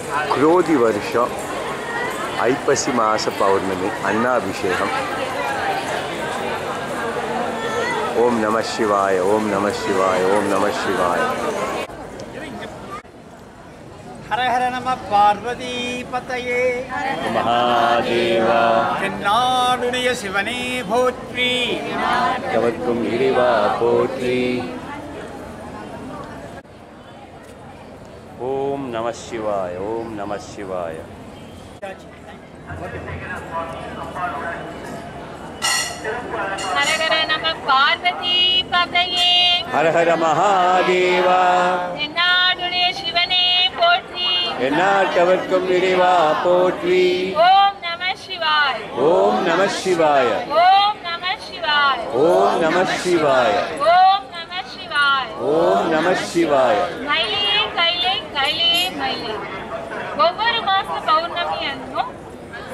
क्रोधि वर्ष ऐपसी मास पौर्णमी अन्नाभिषेकम्। ओम नमः शिवाय, ओम नमः शिवाय, ओम नमः शिवाय। हर हर नमः पार्वती पतये महादेवा तेन्नाडुनिय शिवने भोत्री तवत्कुम गिरिवा पोत्री। ओम नमः शिवाय, ओम नमः शिवाय। हर हर नमः पार्वती पतये हर हर महादेवा तेन्नाडुनिय शिवने पोत्री एन्नाटवत्कुम गिरिवा पोत्री। ओम नमः शिवाय, ओम नमः शिवाय, ओम नमः शिवाय, ओम नमः शिवाय, ओम नमः शिवाय, ओम नमः शिवाय। मैले कैले कैले मैले ஒவ்வொரு மாச பௌர்ணமி அன்னும்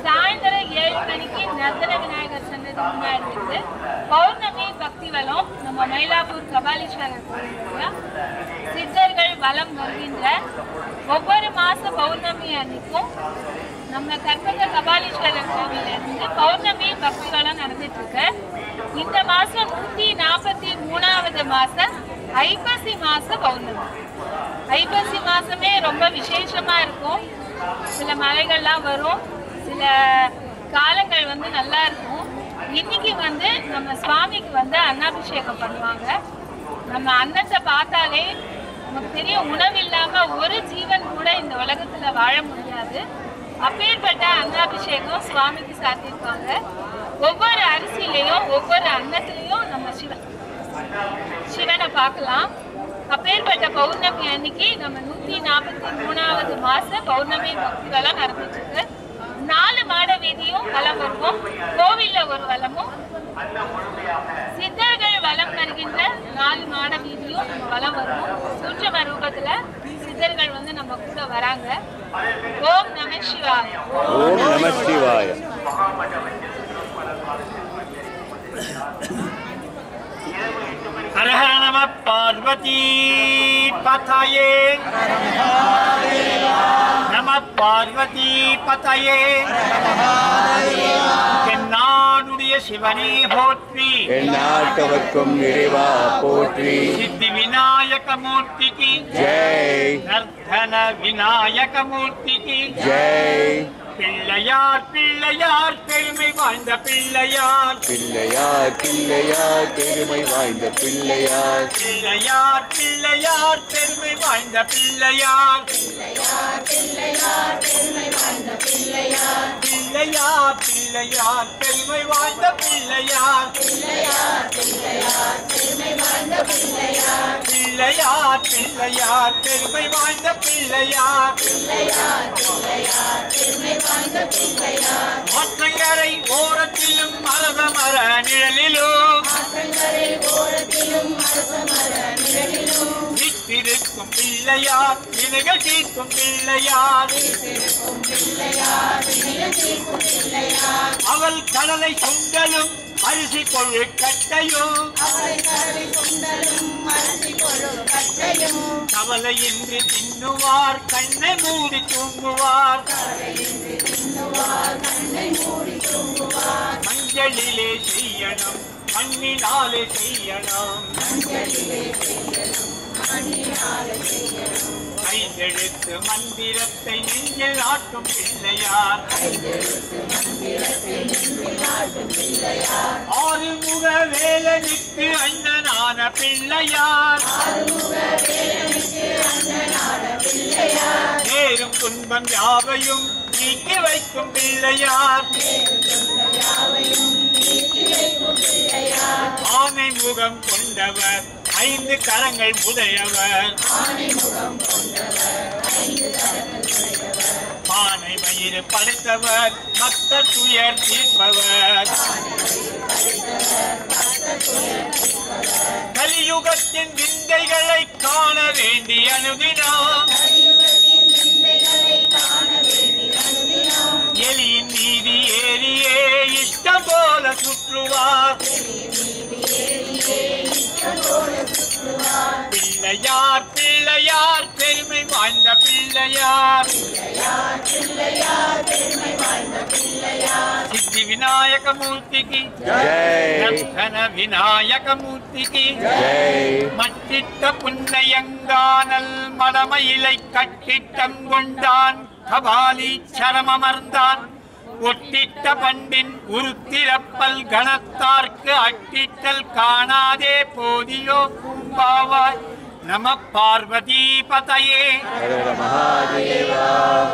சாயந்தரம் 7 மணிக்கு நர்த்தன விநாயகர் சன்னதி முன்னாடி இருந்து பௌர்ணமி பக்தி வலம் நம்ம மயிலாப்பூர் கபாலீஸ்வரர் கோயில்ல சித்தர்கள் வலம் வருகின்ற ஒவ்வொரு மாச பௌர்ணமி அன்னைக்கும் நம்ம கற்பக கபாலீஸ்வரர் கோவில்ல இருந்து பௌர்ணமி பக்தி வலம் நடந்துட்டு இருக்கு. இந்த மாசம் 143வது மாசம் ஐப்பசி மாச பௌர்ணமி. ஐப்பசி மாசமே ரொம்ப விசேஷமா இருக்கும். சில மலைகள்லாம் வரும், சில காலங்கள் நல்லா இருக்கும். இன்னைக்கு நம்ம சுவாமிக்கு அன்னாபிஷேகம் பண்ணுவாங்க. நம்ம அன்னத்தை பார்த்தாலே நமக்கு தெரியும், உணவு இல்லாம ஒரு ஜீவன் கூட இந்த உலகத்துல வாழ முடியாது. அப்பேற்பட்ட அன்னாபிஷேகம் சுவாமிக்கு சாத்தியிருப்பாங்க. ஒவ்வொரு அரிசியிலையும் ஒவ்வொரு அன்னத்திலையும் நம்ம சிவனை பார்க்கலாம். அப்பேற்பட்ட பௌர்ணமி அன்னைக்கு நம்ம 143வது மாச பௌர்ணமி பக்தி வலம் நடந்துட்டு இருக்கு. 4 மாட வீதியும் வலம் வருவோம். கோவில்ல ஒரு வலமும் சித்தர்கள் வலம் வருகின்ற 4 மாட வீதியும் நம்ம வலம் வருவோம். சூட்சும ரூபத்துல சித்தர்கள் நம்ம கூட வராங்க. ஓம் நம சிவாய, ओम नमः शिवाय। हर हर नमः पार्वती पतये नमः पार्वती पतये तेन्नाडुनिय शिवने भोत्री एन्नाटवत्कुम गिरिवा पोत्री। सिद्धि विनायक मूर्ति की जय, नर्तन विनायक मूर्ति की जय। पिल्लैयार पिल्लैयार பெருமை வாய்ந்த பிள்ளையார் பிள்ளையார் பிள்ளையார் பெருமை வாய்ந்த பிள்ளையார் பிள்ளையார் பிள்ளையார் பெருமை வாய்ந்த பிள்ளையார் பிள்ளையார் பிள்ளையார் பெருமை வாய்ந்த பிள்ளையார் பிள்ளையார் பிள்ளையார் பெருமை வாய்ந்த பிள்ளையார் ஆற்றங்கரை ஓரத்திலும் அரச மர நிழலிலும் விட்டிருக்கும் பிள்ளையார் வினைகள் தீர்க்கும் பிள்ளையார் அவள் கடலை சுண்டலும் அரிசி கொழு கட்டையும் கவலையின்றி தின்னுவார், கண்ணை மூடி தூங்குவார். மஞ்சளிலே செய்யணும், மண்ணினாலே செய்யணும். ஐந்தெழுத்து மந்திரத்தை நெஞ்சில் ஆட்டும் பிள்ளையார். ஆறுமுக வேலனுக்கு அண்ணனான பிள்ளையார். நேரும் துன்பம் யாவையும் நீக்கி வைக்கும் பிள்ளையார். ஆனை முகம் கொண்டவர், 5 கரங்கள் உடையவர். பானை வயிறு படைத்தவர், பக்தர் துயர் தீர்ப்பவர். கலியுகத்தின் விந்தைகளை காண வேண்டி அணுகினோம். எலியின் மீதி ஏறியே இஷ்டம் போல சுற்றுவார். பிள்ளையார் பிள்ளையார் பெருமை வாய்ந்த பிள்ளை. பிள்ளையார் சித்தி விநாயக மூர்த்திக்கு நந்தன விநாயக மூர்த்திக்கு மட்டிட்ட புன்னையங்கானல் மடமயிலை கட்டிட்டம் கொண்டான் கபாலீச்சரமர்ந்தான் ஒட்டிட்ட பண்பின் உருத்திரப்பல் கணத்தார்க்கு அட்டிட்டல் காணாதே போதியோ பூம்பாவாய் நம பார்வதி பதையே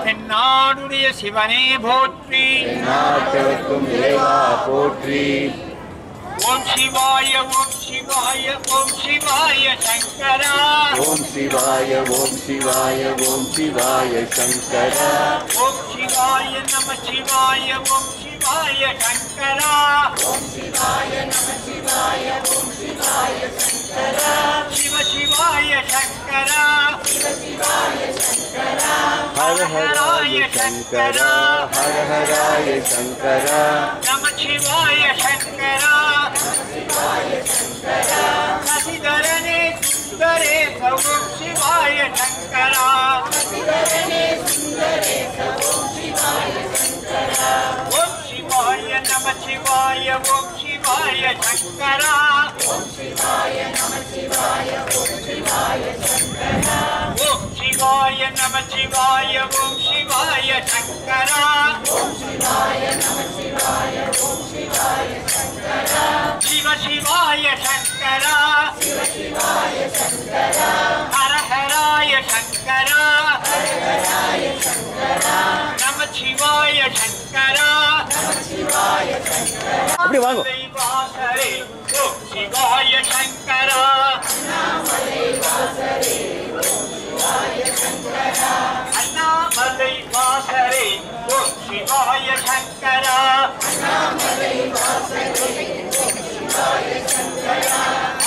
தென்னாடுடைய சிவனே போற்றி போற்றி ஓம் சிவாய ஓம் சிவாய ஓம் சிவாய சங்கரா ஓம் சிவாய ஓம் சிவாய ஓம் சிவாய சங்கரா ஓம் சிவாய நம சிவாய ஓம் சிவாய சங்கரா ஓம் சிவாய நம சிவாய ஓம் சிவாய சங்கரா சிவ சிவாய சங்கரா சிவ சிவாய சங்கரா ஹர ஹராய சங்கரா ஹர ஹராய சங்கரா நம சிவாய சங்கரா சசிதரனே சுந்தரே ஓம் சிவாய சங்கரா ஓம் சிவாய நம சிவாய ஓம் சிவாய சங்கரா ஓம் சிவாய நம சிவாய ஓம் சிவாய சங்கரா ஓம் சிவாய நம சிவாய ஓம் சிவாய சங்கரா ஓம் சிவாய நம சிவாய ஓம் சிவாய சங்கரா சிவ சிவாய சங்கரா சிவ சிவாய சங்கரா ஹர ஹராய சங்கரா ஹர ஹராய சங்கரா நம சிவாய சங்கரா நம சிவாய சங்கரா அப்படி வாங்க வாசரே ஓம் சிவாய சங்கரா அண்ணாமலை வாசரே ஓம் சிவாய சங்கரா அண்ணாமலை வாசரே ஓம் சிவாய சங்கரா அண்ணாமலை வாசரே ஓம் சிவாய சங்கரா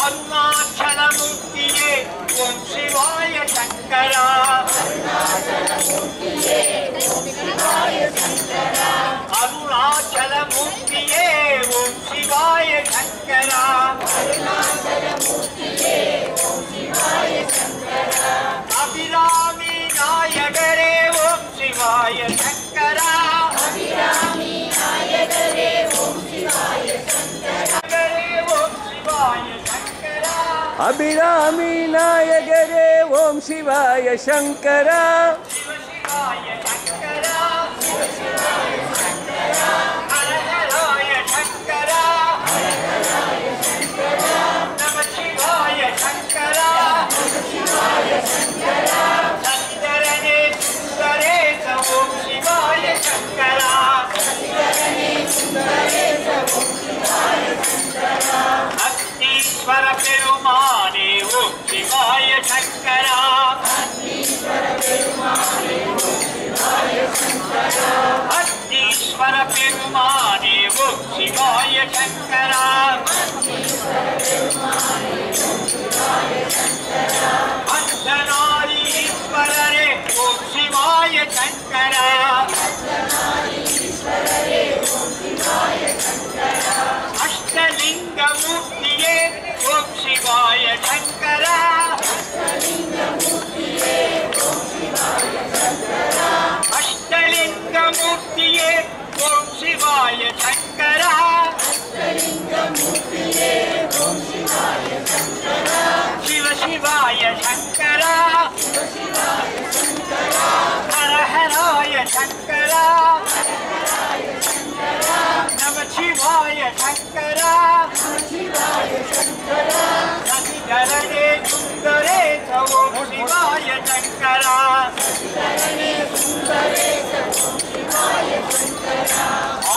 அருணாச்சலமூர்த்தியே ஓம் சிவாய சங்கரா அருணாச்சலமூர்த்தியே ஓம் சிவாய சங்கரா அருணாச்சலமூர்த்தியே ஓம் சிவாய சங்கரா அருணாச்சலமூர்த்தியே ஓம் சிவாய சங்கரா அபிராமி நாயகரே ஓம் சிவாய சங்கரா அபிராமி நாயகரே ஓம் சிவாய சங்கரா ஓம் சிவாய சங்கரா அபிராமி நாயகரே ஓம் சிவாய சங்கரா சிவ சிவாய சங்கரா சிவ சிவாய சங்கரா ஹர ஹராய சங்கரா ஹர ஹராய சங்கரா நம சிவாய சங்கரா நம சிவாய சங்கரா சசிதரனே சுந்தரேச ஓம் சிவாய சங்கரா சசிதரனே சுந்தரேச ஓம் சிவாய சங்கரா அக்னீஸ்வர பெருமானே ஓம் சிவாய சங்கரா அக்னீஸ்வர பெருமானே ஓம் சிவாய சங்கரா அக்னீஸ்வர பெருமானே ஓம் சிவாய சங்கரா அக்னீஸ்வர பெருமானே ஓம் சிவாய சங்கரா அர்த்தநாரீஸ்வரரே ஓம் சிவாய சங்கரா அர்த்தநாரீஸ்வரரே ஓம் சிவாய சங்கரா அஷ்டலிங்கமூர்த்தியே ஓம் சிவாய சங்கரா அஷ்டலிங்கமூர்த்தியே ஓம் சிவாய சங்கரா அஷ்டலிங்கமூர்த்தியே ஓம் சிவாய சங்கரா அஷ்டலிங்கமூர்த்தியே ஓம் சிவாய சங்கரா சிவ சிவாய சங்கரா சிவ சிவாய சங்கரா ஹர ஹராய சங்கரா ஹர ஹராய சங்கரா நம சிவாய சங்கரா நம சிவாய சங்கரா சசிதரனே சுந்தரேச ஓம் சிவாய சங்கரா சசிதரனே சுந்தரேச ஓம் சிவாய சங்கரா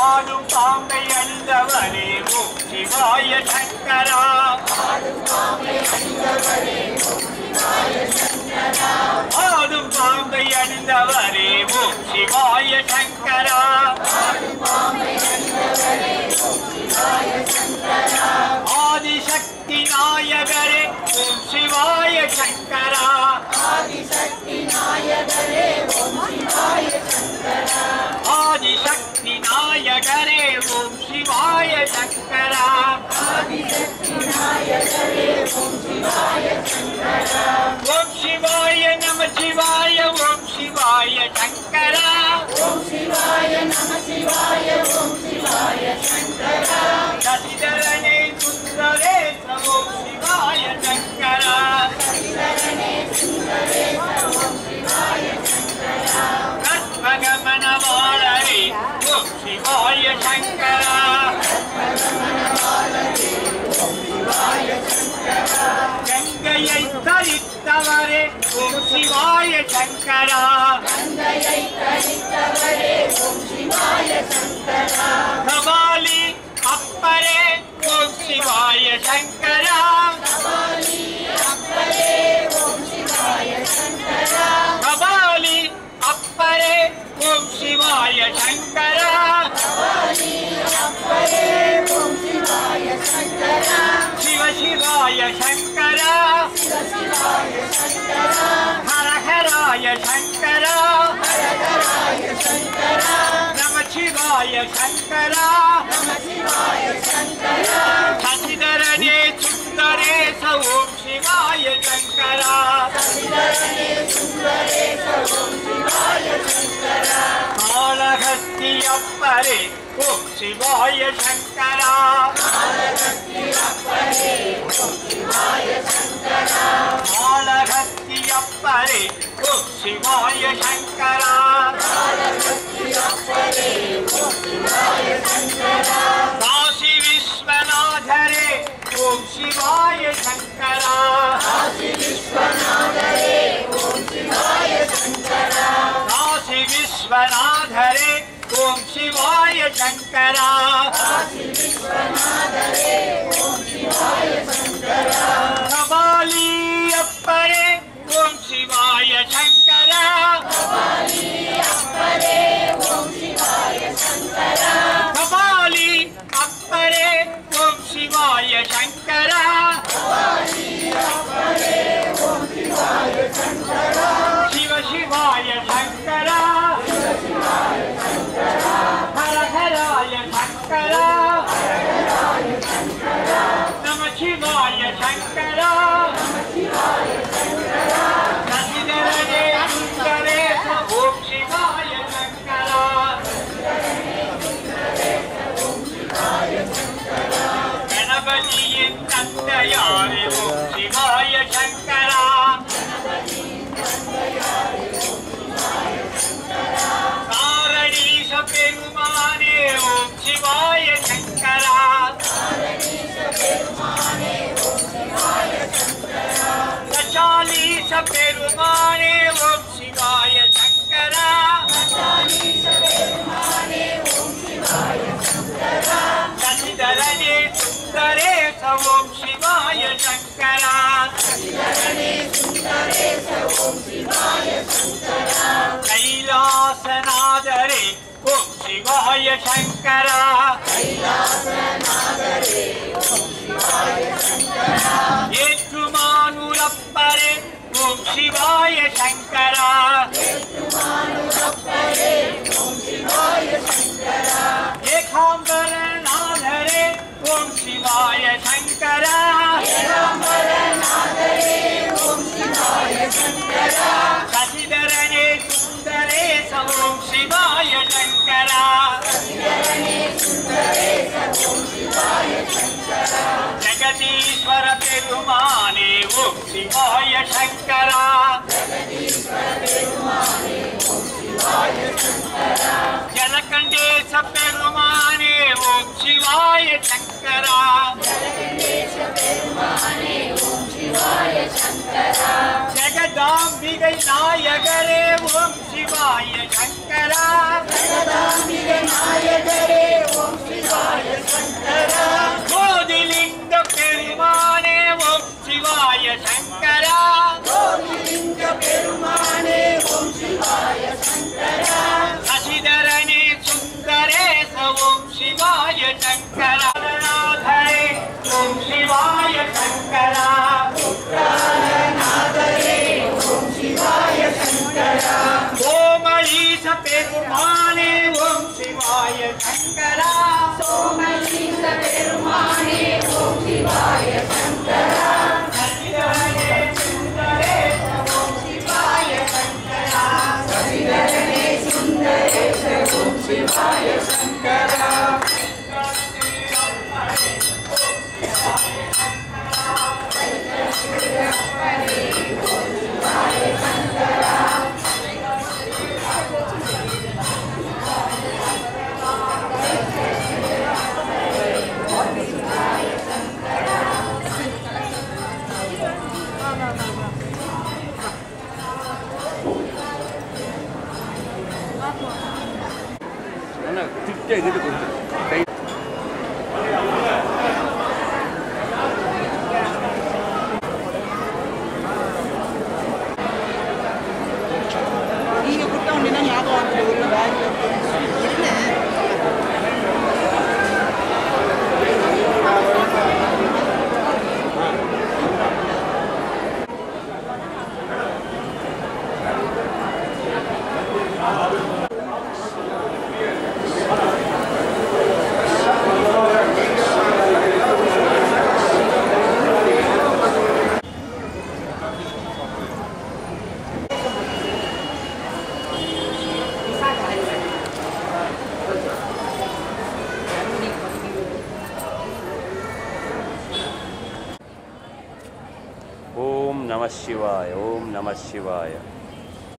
ஆடும் பாம்பை அணிந்தவரே ஓம் சிவாய சங்கரா ஆடும் பாம்பை அணிந்தவரே ஓம் சிவாய சங்கரா ஆடும் பாம்பை அணிந்தவரே ஓம் சிவாய சங்கரா ஆடும் பாம்பை அணிந்தவரே ஓம் சிவாய சங்கரா ஆதிசக்தி நாயகரே ஓம் சிவாய சங்கரா ஆதிசக்தி நாயகரே ஓம் சிவாய சங்கரா ஆதிசக்தி நாயகரே ஓம் சிவாய சங்கரா ஆதிசக்தி நாயகரே ஓம் சிவாய சங்கரா ஓம் சிவாய நம சிவாய ஓம் சிவாய शिवाय शंकर ओम शिवाय नमः शिवाय ओम शिवाय शंकर शशिधरने सुंदरेश ओम शिवाय शंकर शशिधरने सुंदरेश ओम शिवाय शंकर रत्नगमन वालरे ओम शिवाय शंकर गंगयै तरितवरे ओम शिवाय शंकर गंगयै तरितवरे ओम शिवाय शंकर कबाली अप्परे ओम शिवाय शंकर कबाली अप्परे ओम शिवाय शंकर कबाली अप्परे ओम शिवाय शंकर कबाली अप्परे ओम शिवाय शंकर शिव शिवाय शंकर शिव शिवाय शंकर हर हराय शंकर हर हराय शंकर नमः शिवाय शंकर नमः शिवाय शंकर शशिधरने सुंदरेश ओम शिवाय शंकर शशिधरने सुंदरेश ओम शिवाय शंकर कालहस्ती अप्परे ओम शिवाय शंकर कालहस्ती अप्परे ओम शिवाय शंकर कालहस्ती अप्परे ओम शिवाय शंकर कालहस्ती अप्परे ओम शिवाय शंकर काशी विश्वनाथरे ओम शिवाय शंकर काशी विश्वनाथरे ओम शिवाय शंकर काशी विश्वनाथरे ओम शिवाय शंकर काशी विश्वनाथरे ओम शिवाय शंकर कबाली अप्परे ओम शिवाय शंकर कबाली अप्परे ओम शिवाय शंकर कबाली अप्परे ओम शिवाय शंकर कबाली अप्परे ओम शिवाय शंकर शिव शिवाय शंकर शिव शिवाय शंकर हर हराय शंकर हर हराय शंकर नमः शिवाय शंकर नमः शिवाय शंकर शशिधरने सुंदरेश ओम शिवाय शंकर ओम शिवाय शंकर गणपति नंदयारे ओम शिवाय शंकर कारणीश पेरुमाने ओम शिवाय शंकर कारणीश पेरुमाने ओम शिवाय शंकर कचालीश पेरुमाने ओम शिवाय शंकर कचालीश पेरुमाने ओम शिवाय शंकर शशिधरने सुंदरेश ओम शिवाय शंकर शशिधरने सुंदरेश ओम शिवाय शंकर कैलासनादरे ओम शिवाय शंकर कैलासनादरे ओम शिवाय शंकर येतुमानुरप्परे ओम शिवाय शंकर येतुमानुरप्परे ओम शिवाय शंकर एकांबरनाथरे ओम शिवाय शंकर एकांबरनाथरे ओम शिवाय शंकर शशिधरने सुंदरेश ओम शिवाय शंकर शशिधरने सुंदरेश ओम शिवाय शंकर जगदीश्वर पेरुमाने ओम शिवाय शंकर जगदीश्वर पेरुमाने ओम शिवाय शंकर जलकंडेश पेरुमाने ओम शिवाय शंकर जलकंडेश पेरुमाने ओम शिवाय शंकर जगदांबिकै नायकरे ओम शिवाय शंकर जगदांबिकै नायकरे ओम शिवाय शंकर गोदिलिंग पेरुमाने ओम शिवाय शंकर गोदिलिंग पेरुमाने ओम शिवाय शंकर शशिधरने सुंदरेश ओम शिवाय शंकर नाथरे ओम शिवाय शंकर उत्तरनाथरे ओम शिवाय शंकर सोमलीश पेरुमाने ओम शिवाय शंकर सोमलीश पेरुमाने ओम शिवाय शंकर शशिधरने सुंदरेश ओम शिवाय शंकर ओम नमः शिवाय, ओम नमः शिवाय।